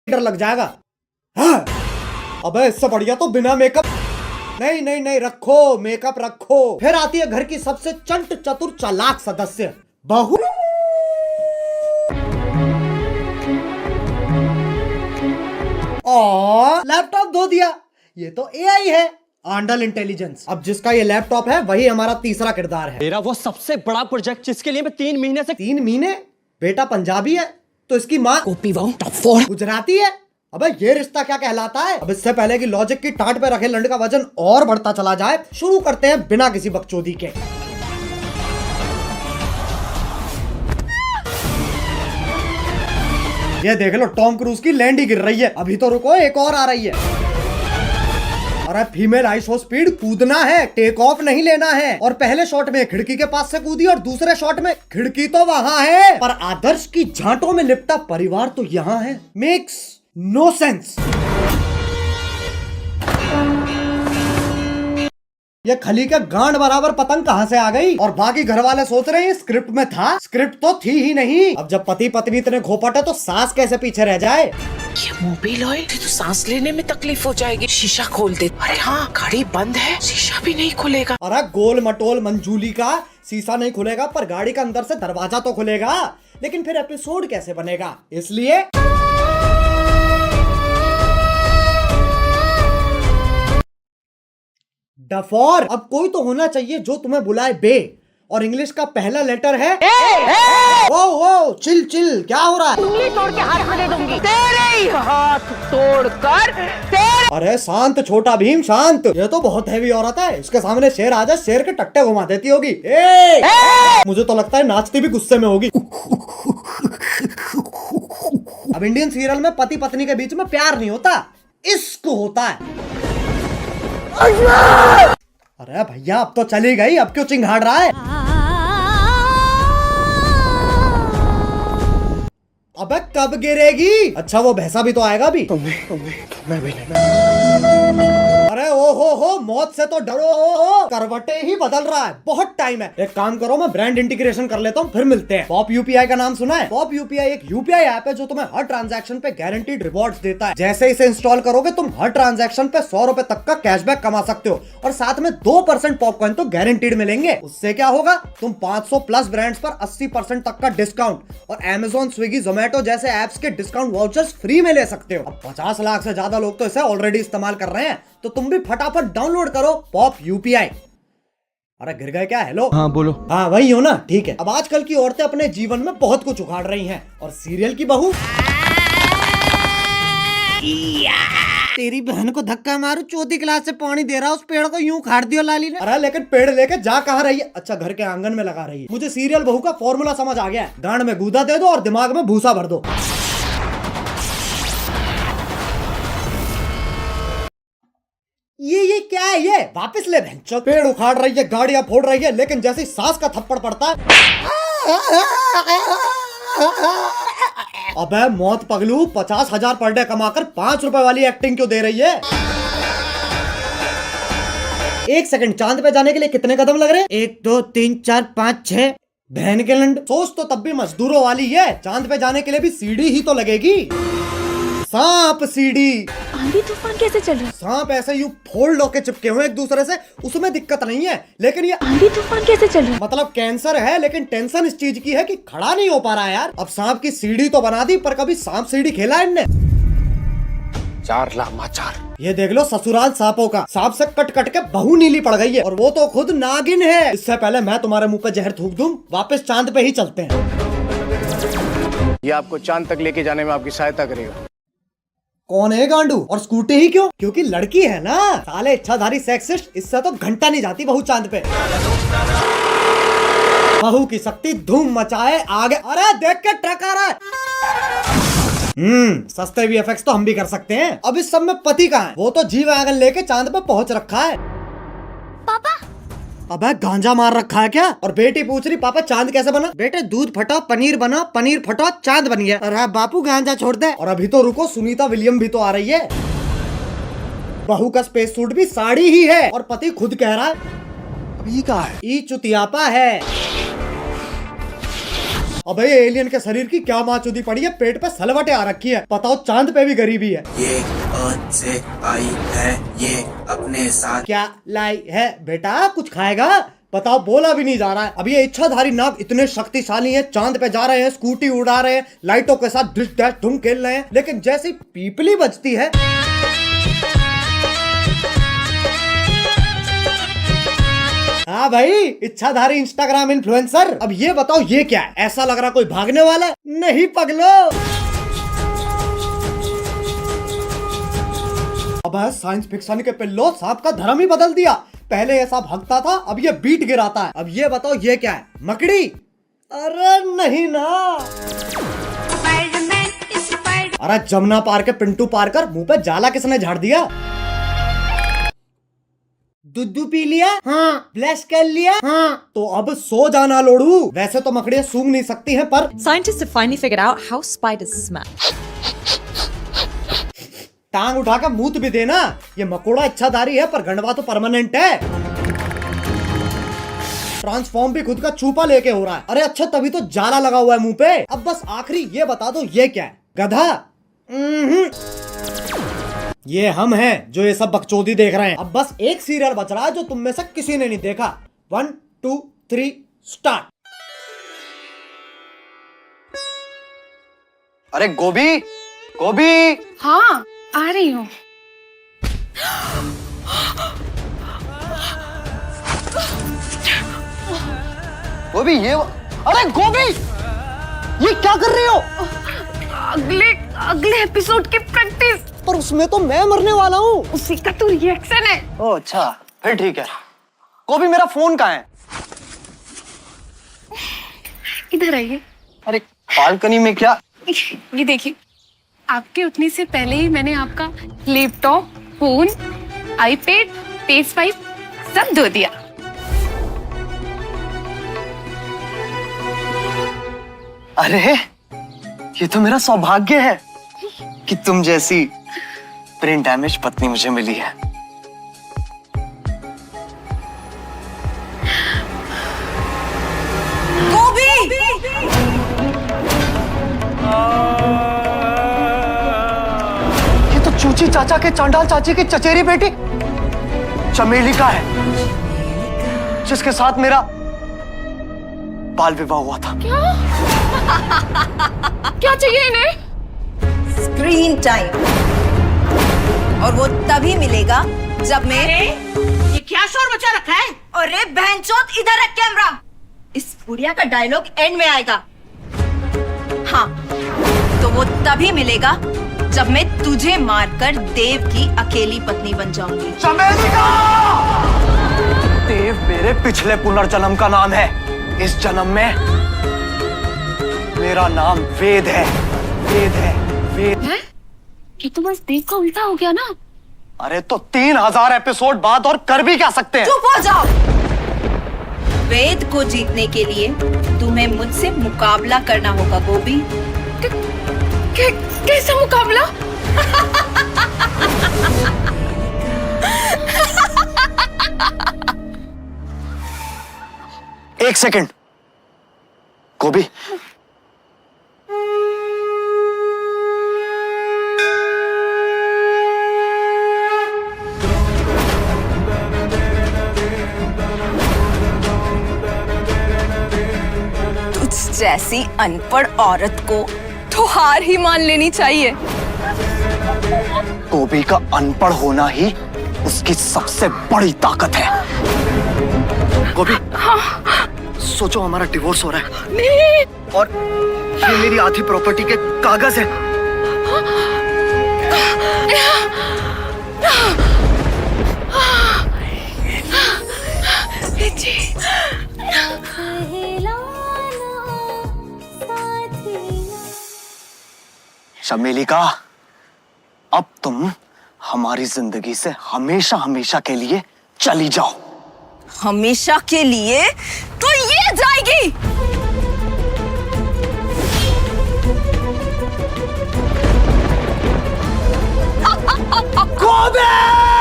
डर लग जाएगा। हाँ। अबे इससे बढ़िया तो बिना मेकअप। नहीं नहीं नहीं, रखो मेकअप रखो। फिर आती है घर की सबसे चंट चतुर चालाक सदस्य, बहू। लैपटॉप धो दिया। ये तो एआई है, आंडल इंटेलिजेंस। अब जिसका ये लैपटॉप है वही हमारा तीसरा किरदार है। मेरा वो सबसे बड़ा प्रोजेक्ट जिसके लिए मैं 3 महीने से 3 महीने? बेटा पंजाबी है तो इसकी माँ टॉप 4 गुजराती है। अबे ये रिश्ता क्या कहलाता है? अब इससे पहले कि लॉजिक की टाट पे रखे लंड का वजन और बढ़ता चला जाए, शुरू करते हैं बिना किसी बकचोदी के। ये देख लो, टॉम क्रूज की लैंड ही गिर रही है। अभी तो रुको, एक और आ रही है। अरे फीमेल आईशो स्पीड, कूदना है, टेक ऑफ नहीं लेना है। और पहले शॉट में खिड़की के पास से कूदी और दूसरे शॉट में खिड़की तो वहां है पर आदर्श की झांटों में लिपटा परिवार तो यहाँ है। Makes no sense. ये खली के गांड बराबर पतंग कहां से आ गई? और बाकी घर वाले सोच रहे हैं स्क्रिप्ट में था। स्क्रिप्ट तो थी ही नहीं। अब जब पति पत्नी इतने घोपट है तो सास कैसे पीछे रह जाए? ये मोबिल ऑयल तो सांस लेने में तकलीफ हो जाएगी। शीशा खोल दे। अरे हाँ, गाड़ी बंद है, शीशा भी नहीं खुलेगा। अरे गोल मटोल मंजूली का शीशा नहीं खुलेगा पर गाड़ी का अंदर से दरवाजा तो खुलेगा। लेकिन फिर एपिसोड कैसे बनेगा? इसलिए डफोर, अब कोई तो होना चाहिए जो तुम्हें बुलाए बे। और इंग्लिश का पहला लेटर है वो वो। चिल चिल, क्या हो रहा है? उंगली तोड़ के हाथ में दे दूंगी। तेरे ही हाथ तोड़कर तेरे। अरे शांत छोटा भीम, शांत। ये तो बहुत हैवी औरत है, इसके सामने शेर आ जाए शेर के टट्टे घुमा देती होगी। मुझे तो लगता है नाचती भी गुस्से में होगी। अब इंडियन सीरियल में पति पत्नी के बीच में प्यार नहीं होता, इश्क होता है। अरे भैया अब तो चली गई, अब क्यों चिंघाड़ रहा है? अबे कब गिरेगी? अच्छा वो भैंसा भी तो आएगा भी। मैं भी नहीं। अरे ओ हो, मौत से तो डरो। करवटे ही बदल रहा है, बहुत टाइम है। एक काम करो, मैं ब्रांड इंटीग्रेशन कर लेता हूँ, फिर मिलते हैं। पॉप यूपीआई का नाम सुना है? पॉप यूपीआई एक यूपीआई ऐप है जो तुम्हें हर ट्रांजैक्शन पे गारंटीड रिवॉर्ड्स देता है। जैसे इसे इंस्टॉल करोगे तुम हर ट्रांजैक्शन पे 100 रुपए तक का कैशबैक कमा सकते हो और साथ में 2% पॉपकॉर्न तो गारंटीड मिलेंगे। उससे क्या होगा, तुम 500 प्लस ब्रांड्स पर 80% तक का डिस्काउंट और Amazon, स्विगी, जोमेटो जैसे एप्स के डिस्काउंट वाउचर्स फ्री में ले सकते हो। अब 50 लाख से ज्यादा लोग तो इसे ऑलरेडी इस्तेमाल कर रहे हैं, तो तुम भी फटाफट डाउनलोड करो पॉप यूपीआई। अरे गिर गए क्या? हेलो, हाँ बोलो। हाँ वही हो ना, ठीक है। अब आजकल की औरतें अपने जीवन में बहुत कुछ उखाड़ रही हैं और सीरियल की बहू तेरी बहन को धक्का मारू, चौथी क्लास से पानी दे रहा, उस पेड़ को यूं उखाड़ दियो लाली ने। अरे लेकिन पेड़ लेके जा कहाँ रही है? अच्छा घर के आंगन में लगा रही है। मुझे सीरियल बहू का फॉर्मूला समझ आ गया है। गांड में गूदा दे दो और दिमाग में भूसा भर दो। ये क्या है? ये वापस ले बहन। पेड़ उखाड़ रही है, गाड़ियां फोड़ रही है, लेकिन जैसे ही सास का थप्पड़ पड़ता है, अबे मौत पगलू, 50,000 पर डे कमाकर 5 रुपए वाली एक्टिंग क्यों दे रही है? 1 सेकंड, चांद पे जाने के लिए कितने कदम लग रहे हैं? 1 2 3 4 5 6। बहन के लंड, सोच तो तब भी मजदूरों वाली है। चांद पे जाने के लिए भी सीढ़ी ही तो लगेगी। सांप सीढ़ी। आंधी तूफान कैसे चल रहा है? सांप ऐसे यूं फोल्ड होके चिपके हुए एक दूसरे से, उसमें दिक्कत नहीं है। लेकिन ये आंधी तूफान कैसे चल रहा है? मतलब कैंसर है, लेकिन टेंशन इस चीज की है कि खड़ा नहीं हो पा रहा है यार। अब सांप की सीढ़ी तो बना दी, पर कभी सांप सीढ़ी खेला है इनने? 4 लामाचार। ये देख लो ससुराल सांपों का। सांप से कट कट के बहू नीली पड़ गई है और वो तो खुद नागिन है। इससे पहले मैं तुम्हारे मुंह पे जहर थूक दूं, वापस चांद पे ही चलते हैं। ये आपको चांद तक लेके जाने में आपकी सहायता करेगा। कौन है गांडू? और स्कूटी ही क्यों? क्योंकि लड़की है ना। साले इच्छाधारी सेक्सिस्ट, इससे तो घंटा नहीं जाती बहू चांद पे। बहू की शक्ति धूम मचाए आगे। अरे देख के ट्रक आ रहा है। सस्ते वीएफएक्स तो हम भी कर सकते हैं। अब इस सब में पति कहाँ है? वो तो जी वैगन लेके चांद पे पहुंच रखा है। पापा, अबे गांजा मार रखा है क्या? और बेटी पूछ रही पापा चांद कैसे बना? बेटे दूध फटा पनीर बना, पनीर फटा चांद बन गया। अरे बापू गांजा छोड़ दे। और अभी तो रुको, सुनीता विलियम भी तो आ रही है। बहू का स्पेस सूट भी साड़ी ही है और पति खुद कह रहा है अभी का है ई चुतियापा है। अबे ये एलियन के शरीर की क्या माचुदी पड़ी है, पेट पे सलवटें आ रखी है, बताओ चांद पे भी गरीबी है। ये अर्थ से आई है, ये अपने साथ क्या लाई है बेटा, कुछ खाएगा? बताओ, बोला भी नहीं जा रहा है। अब ये इच्छाधारी नाग इतने शक्तिशाली हैं, चांद पे जा रहे हैं, स्कूटी उड़ा रहे हैं, लाइटों के साथ डिश डैश धूम खेल रहे हैं, लेकिन जैसी पीपली बजती है हाँ भाई, इच्छाधारी इंस्टाग्राम इन्फ्लुएंसर। अब ये बताओ ये क्या है? ऐसा लग रहा कोई भागने वाला है। नहीं पगलो, अब है साइंस फिक्शन के पिल्लो, सांप का धर्म ही बदल दिया। पहले ऐसा भागता था, अब ये बीट गिराता है। अब ये बताओ ये क्या है? मकड़ी? अरे नहीं ना। अरे जमुना पार के पिंटू पार कर मुंह पे जाला किसने झाड़ दिया? दूध पी लिया? हाँ। ब्लश कर लिया? हाँ। तो अब सो जाना लोड़ू। वैसे तो मकड़ियाँ सूंघ नहीं सकती हैं, पर Scientists have finally figured out how spiders smell. टांग उठा के मूत भी देना। ये मकोड़ा इच्छाधारी है, पर गंडवा तो परमानेंट है। ट्रांसफॉर्म भी खुद का छुपा लेके हो रहा है। अरे अच्छा, तभी तो जाला लगा हुआ है मुंह पे। अब बस आखिरी ये बता दो ये क्या है? गधा? ये हम हैं जो ये सब बकचोदी देख रहे हैं। अब बस एक सीरियल बच रहा है जो तुम में से किसी ने नहीं देखा। 1 2 3 स्टार्ट। अरे गोभी, गोभी। हाँ, आ रही हूँ। गोभी ये, अरे गोभी, ये क्या कर रही हो? अगले एपिसोड की प्रैक्टिस। पर उसमें तो मैं मरने वाला हूँ। उसी का तो रिएक्शन है। ओह अच्छा, फिर ठीक है। गोभी मेरा फोन कहाँ है? इधर आइए। अरे बालकनी में क्या? ये देखिए, आपके उठने से पहले ही मैंने आपका laptop, phone, iPad, page pipe सब धो दिया। अरे ये तो मेरा सौभाग्य है कि तुम जैसी ब्रेन डैमेज पत्नी मुझे मिली है। ये तो चूची चाचा के चांडाल चाची की चचेरी बेटी चमेली का है, जिसके साथ मेरा बाल विवाह हुआ था। क्या चाहिए इन्हें? स्क्रीन टाइम, और वो तभी मिलेगा जब मैं। ये क्या शोर मचा रखा है? अरे बहनचोद, इधर रख कैमरा। इस बुढ़िया का डायलॉग एंड में आएगा। हाँ, तो वो तभी मिलेगा जब मैं तुझे मारकर देव की अकेली पत्नी बन जाऊंगी। चमेलिका! देव मेरे पिछले पुनर्जन्म का नाम है। इस जन्म में मेरा नाम वेद है। वेद है, वेद है? ये तो बस देव का उल्टा हो गया ना। अरे तो 3000 एपिसोड बाद और कर भी क्या सकते हैं? चुप हो जाओ। वेद को जीतने के लिए तुम्हें मुझसे मुकाबला करना होगा गोभी। कैसा मुकाबला? एक सेकंड गोभी, जैसी अनपढ़ औरत को तो हार ही मान लेनी चाहिए। गोभी का अनपढ़ होना ही उसकी सबसे बड़ी ताकत है। गोभी, सोचो हमारा डिवोर्स हो रहा है। नहीं। और ये मेरी आधी प्रॉपर्टी के कागज है। चमेलिका, अब तुम हमारी जिंदगी से हमेशा हमेशा के लिए चली जाओ। हमेशा के लिए तो ये जाएगी। गोभी!